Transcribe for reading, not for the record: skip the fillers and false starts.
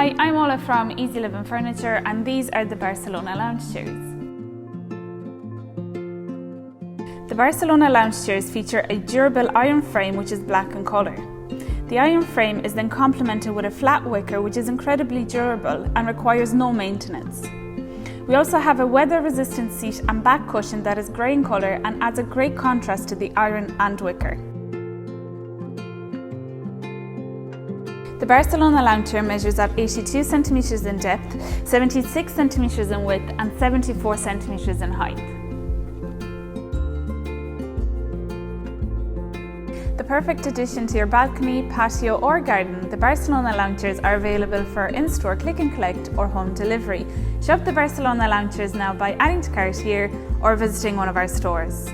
Hi, I'm Ola from Easy Living Furniture and these are the Barcelona Lounge Chairs. The Barcelona Lounge Chairs feature a durable iron frame which is black in colour. The iron frame is then complemented with a flat wicker which is incredibly durable and requires no maintenance. We also have a weather-resistant seat and back cushion that is grey in colour and adds a great contrast to the iron and wicker. The Barcelona Lounge Chair measures at 82 cm in depth, 76 cm in width and 74 cm in height. The perfect addition to your balcony, patio or garden, the Barcelona Lounge Chairs are available for in-store click and collect or home delivery. Shop the Barcelona Lounge Chairs now by adding to cart here or visiting one of our stores.